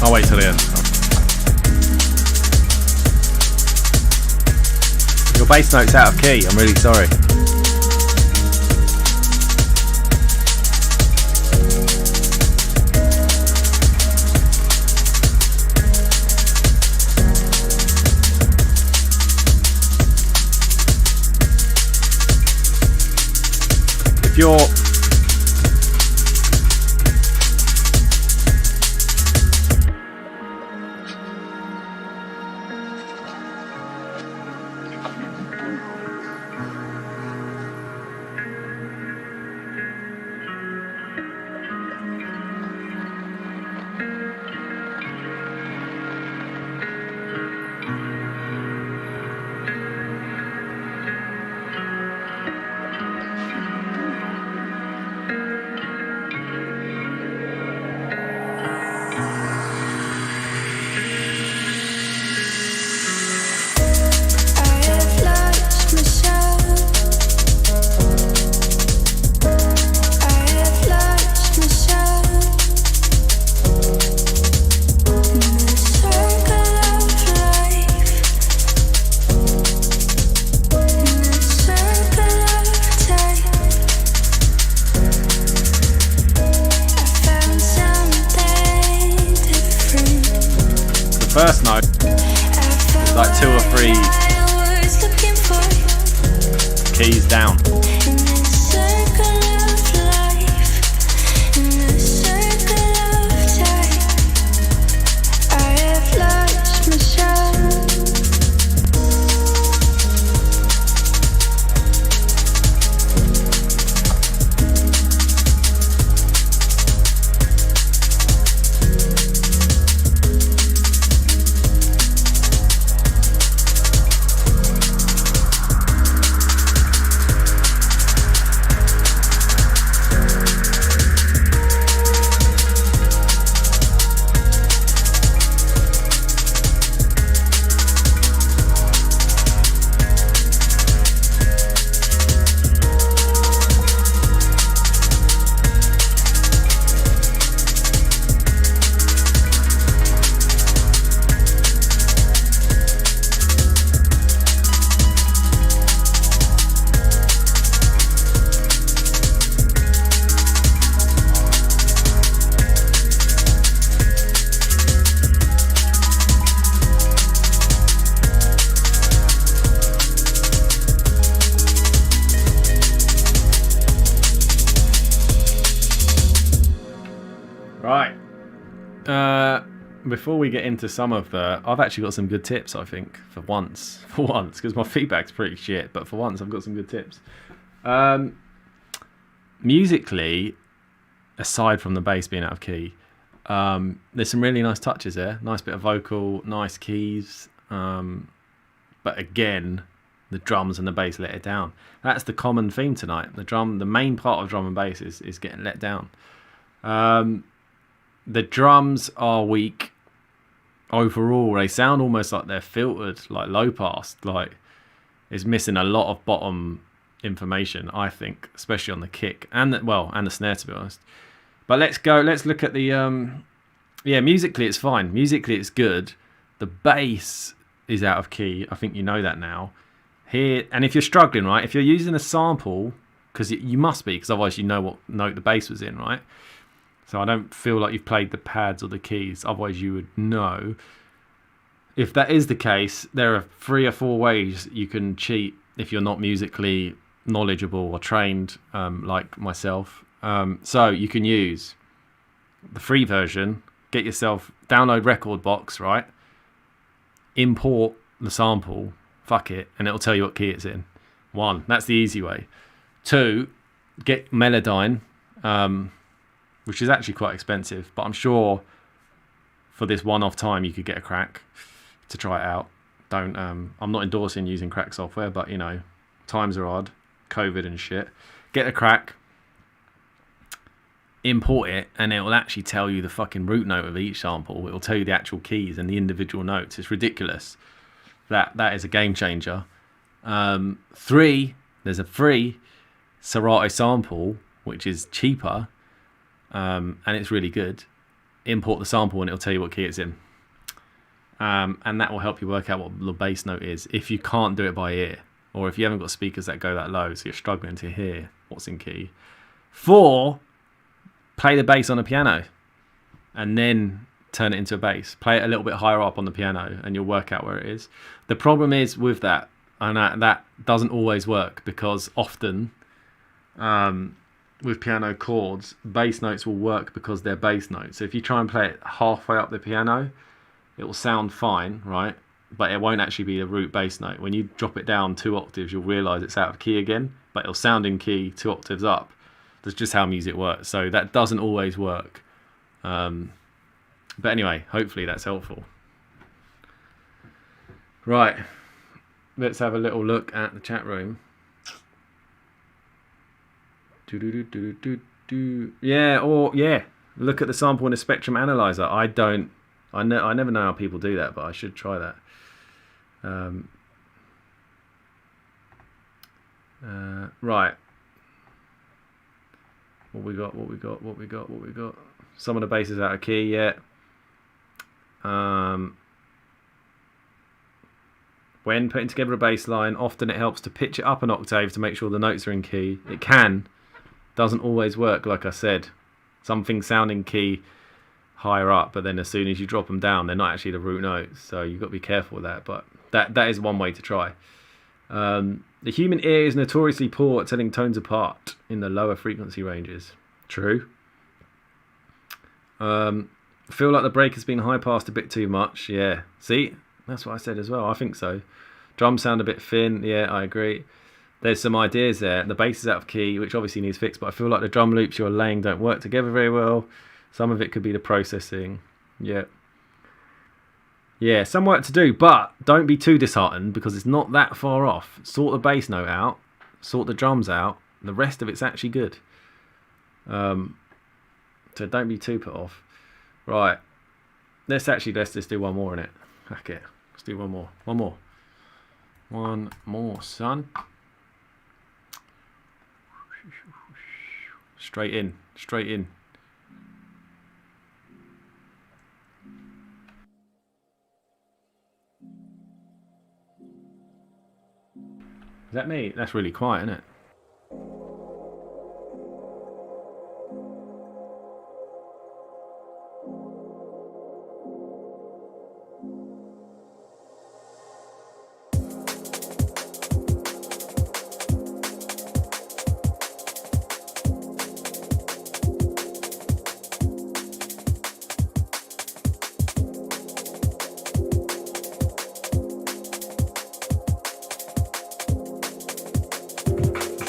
I'll wait till the end. Your bass note's out of key, I'm really sorry. If you're first note is like 2 or 3 keys down. Before we get into some of I've actually got some good tips, I think, for once, because my feedback's pretty shit, but for once I've got some good tips. Musically, aside from the bass being out of key, there's some really nice touches there. Nice bit of vocal, nice keys. But again, the drums and the bass let it down. That's the common theme tonight. The main part of drum and bass is getting let down. The drums are weak overall. They sound almost like they're filtered, like low pass. Like it's missing a lot of bottom information, I think, especially on the kick and the snare, to be honest. But let's look at the musically it's fine. Musically it's good. The bass is out of key. I think you know that now. Here, and if you're struggling, right, if you're using a sample, because you must be, because otherwise you know what note the bass was in, right? So I don't feel like you've played the pads or the keys, otherwise you would know. If that is the case, there are 3 or 4 ways you can cheat if you're not musically knowledgeable or trained, like myself. So you can use the free version, get yourself, download Record Box, right? Import the sample, fuck it, and it'll tell you what key it's in. 1, that's the easy way. 2, get Melodyne, which is actually quite expensive, but I'm sure for this one-off time you could get a crack to try it out. I'm not endorsing using crack software, but you know, times are hard, COVID and shit. Get a crack, import it, and it will actually tell you the fucking root note of each sample. It will tell you the actual keys and the individual notes. It's ridiculous. That is a game changer. 3, there's a free Serato sample which is cheaper, and it's really good. Import the sample and it'll tell you what key it's in, and that will help you work out what the bass note is if you can't do it by ear, or if you haven't got speakers that go that low so you're struggling to hear what's in key. 4, play the bass on a piano and then turn it into a bass. Play it a little bit higher up on the piano and you'll work out where it is. The problem is with that, and that doesn't always work, because often with piano chords, bass notes will work because they're bass notes. So if you try and play it halfway up the piano, it will sound fine, right? But it won't actually be a root bass note. When you drop it down 2 octaves, you'll realise it's out of key again, but it'll sound in key 2 octaves up. That's just how music works. So that doesn't always work. But anyway, hopefully that's helpful. Right, let's have a little look at the chat room. Yeah, look at the sample in a spectrum analyzer. I never know how people do that, but I should try that. Right. What we got? Some of the bass is out of key, yeah. When putting together a bass line, often it helps to pitch it up an octave to make sure the notes are in key. It doesn't always work, like I said. Some things sound in key higher up, but then as soon as you drop them down, they're not actually the root notes. So you've got to be careful with that. But that is one way to try. The human ear is notoriously poor at telling tones apart in the lower frequency ranges. True. Feel like the break has been high passed a bit too much. Yeah. See? That's what I said as well. I think so. Drums sound a bit thin. Yeah, I agree. There's some ideas there. The bass is out of key, which obviously needs fixed, but I feel like the drum loops you're laying don't work together very well. Some of it could be the processing. Yeah. Yeah, some work to do, but don't be too disheartened because it's not that far off. Sort the bass note out, sort the drums out, the rest of it's actually good. So don't be too put off. Right. Let's just do one more in it. Okay. Let's do one more. One more, son. Straight in. Is that me? That's really quiet, isn't it?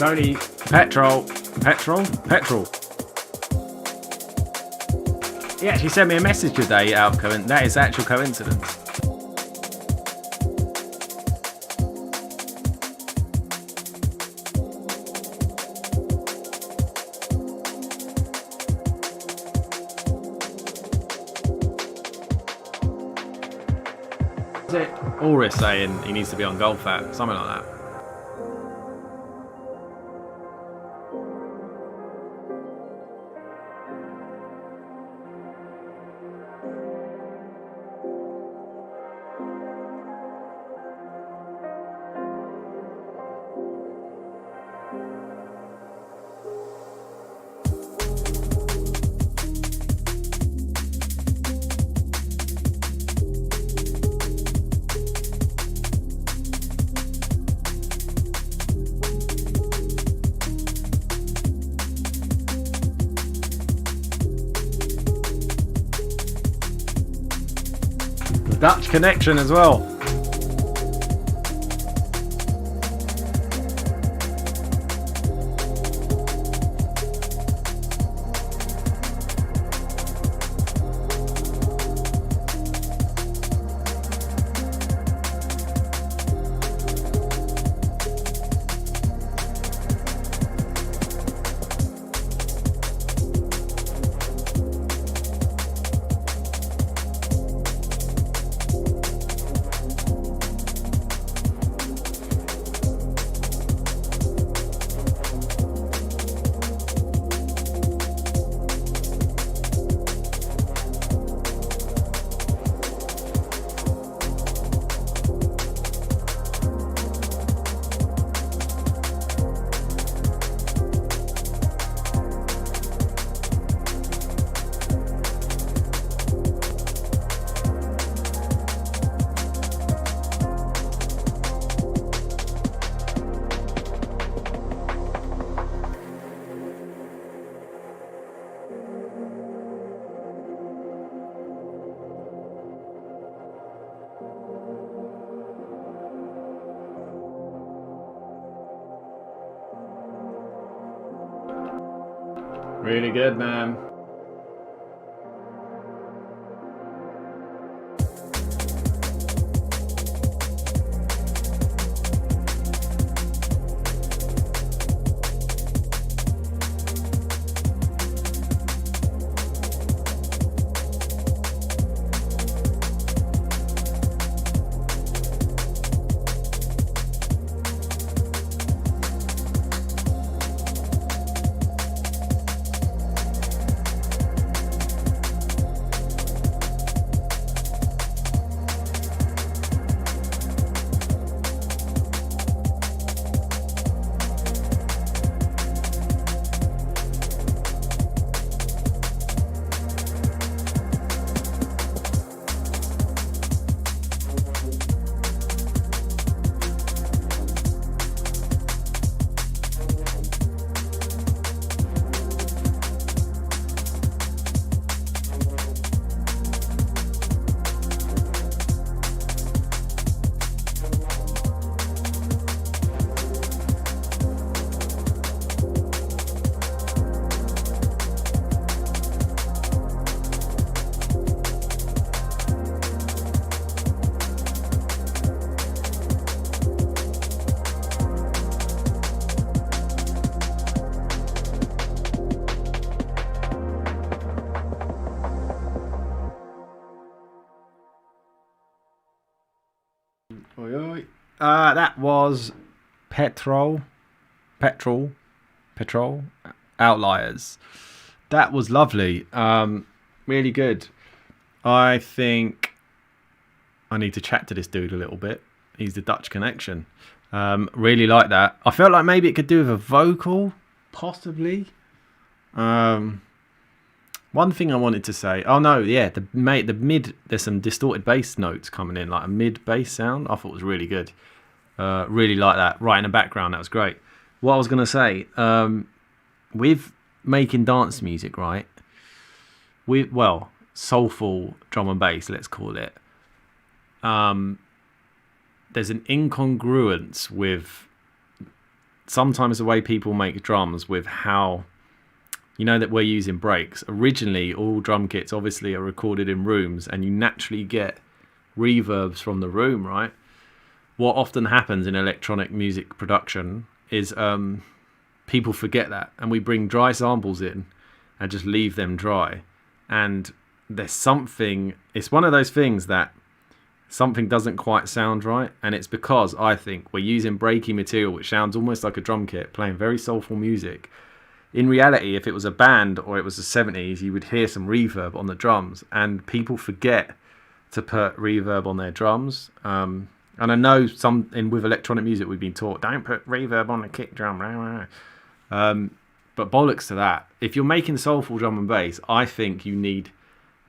It's only petrol. He actually sent me a message today out of that is actual coincidence. Is it Ulrich saying he needs to be on Golf App? Something like that. Dutch connection as well. Really good, man. That was Petrol Outliers. That was lovely. Really good. I think I need to chat to this dude a little bit. He's the Dutch connection. Really like that. I felt like maybe it could do with a vocal, possibly. One thing I wanted to say. Oh no, yeah, the mid. There's some distorted bass notes coming in, like a mid bass sound. I thought was really good. Really like that. Right in the background, that was great. What I was gonna say, with making dance music, right? Soulful drum and bass, let's call it. There's an incongruence with sometimes the way people make drums with how, you know, that we're using breaks. Originally, all drum kits obviously are recorded in rooms, and you naturally get reverbs from the room, right? What often happens in electronic music production is people forget that, and we bring dry samples in and just leave them dry. And there's something, it's one of those things that something doesn't quite sound right, and it's because I think we're using breaky material which sounds almost like a drum kit playing very soulful music. In reality, if it was a band or it was the 70s, you would hear some reverb on the drums, and people forget to put reverb on their drums. And I know with electronic music we've been taught, don't put reverb on the kick drum. But bollocks to that. If you're making soulful drum and bass, I think you need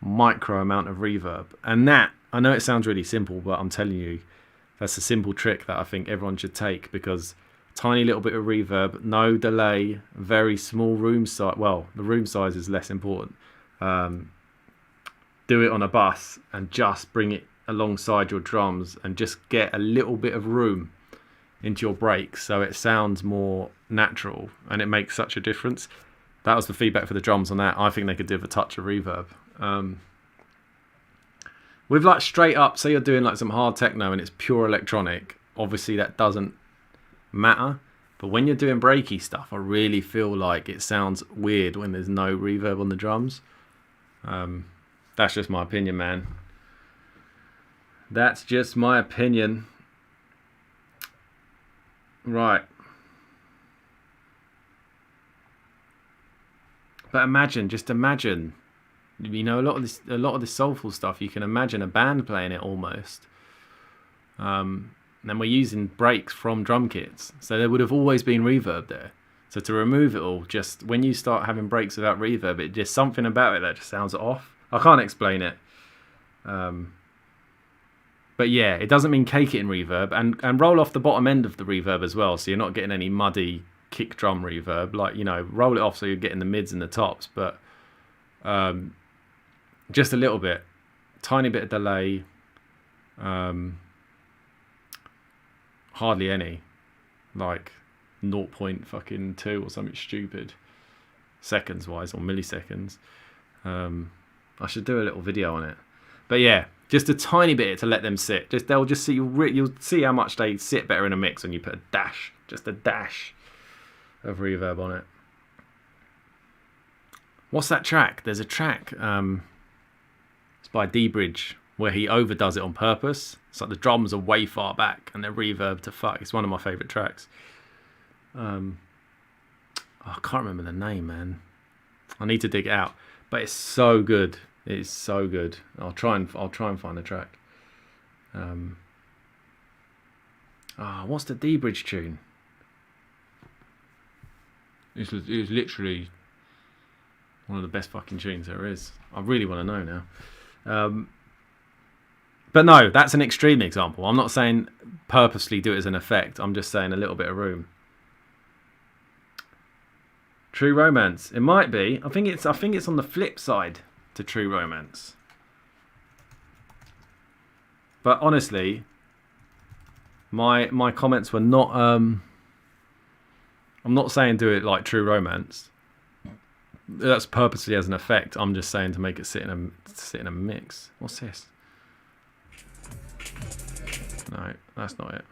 micro amount of reverb. And that, I know it sounds really simple, but I'm telling you, that's a simple trick that I think everyone should take, because tiny little bit of reverb, no delay, very small room size. Well, the room size is less important. Do it on a bus and just bring it alongside your drums and just get a little bit of room into your breaks so it sounds more natural, and it makes such a difference. That was the feedback for the drums on that. I think they could do with a touch of reverb. With like straight up, say you're doing like some hard techno and it's pure electronic, obviously that doesn't matter. But when you're doing breaky stuff, I really feel like it sounds weird when there's no reverb on the drums. That's just my opinion, man. That's just my opinion. Right. But just imagine, you know, a lot of this soulful stuff, you can imagine a band playing it almost. And we're using breaks from drum kits, so there would have always been reverb there. So to remove it all, just when you start having breaks without reverb, it just something about it that just sounds off. I can't explain it. But yeah, it doesn't mean cake it in reverb, and roll off the bottom end of the reverb as well, so you're not getting any muddy kick drum reverb. Like, you know, roll it off so you're getting the mids and the tops, but just a little bit, tiny bit of delay, hardly any, like 0.2 or something stupid, seconds wise, or milliseconds. I should do a little video on it, but yeah, just a tiny bit to let them sit. They'll just see, you'll see how much they sit better in a mix when you put just a dash of reverb on it. What's that track? There's a track, it's by D-Bridge, where he overdoes it on purpose. It's like the drums are way far back and they're reverb to fuck. It's one of my favourite tracks. I can't remember the name, man. I need to dig it out, but it's so good. It is so good. I'll try and find the track. What's the D-Bridge tune? It was literally one of the best fucking tunes there is. I really want to know now. But no, that's an extreme example. I'm not saying purposely do it as an effect. I'm just saying a little bit of room. True Romance. It might be. I think it's on the flip side to True Romance. But honestly, my comments were not. I'm not saying do it like True Romance. That's purposely as an effect. I'm just saying to make it sit in a mix. What's this? No, that's not it.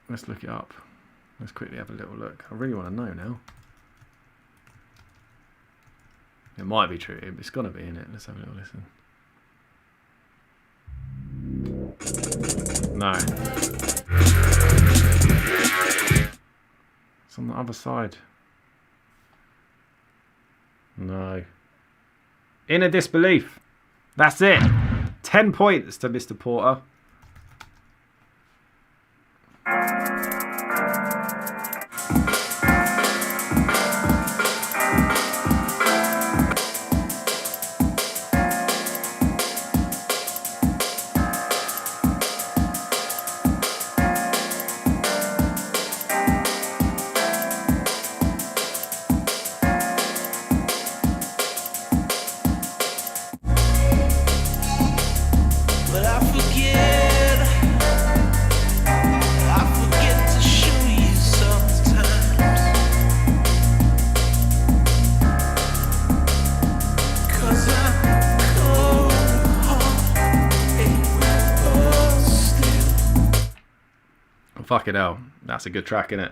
Let's look it up. Let's quickly have a little look. I really want to know now. It might be true. It's got to be in it. Let's have a little listen. No. It's on the other side. No. Inner Disbelief. That's it. 10 points to Mr. Porter. But I forget 'cause I know Fucking hell, that's a good track, innit?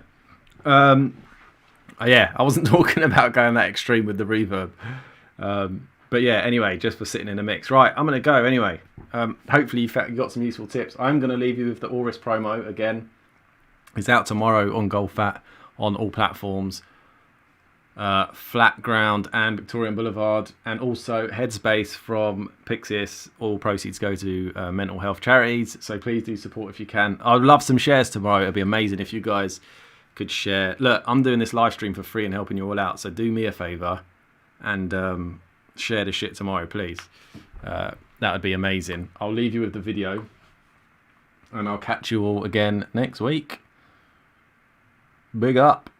Yeah, I wasn't talking about going that extreme with the reverb. But yeah, anyway, just for sitting in the mix. Right, I'm going to go anyway. Hopefully you got some useful tips. I'm going to leave you with the Aurus promo again. It's out tomorrow on Goldfat on all platforms. Flat Ground and Victorian Boulevard, and also Headspace from Pixius. All proceeds go to mental health charities, so please do support if you can. I'd love some shares tomorrow. It'd be amazing if you guys could share. Look, I'm doing this live stream for free and helping you all out, so do me a favour and share the shit tomorrow, please. That would be amazing. I'll leave you with the video and I'll catch you all again next week. Big up.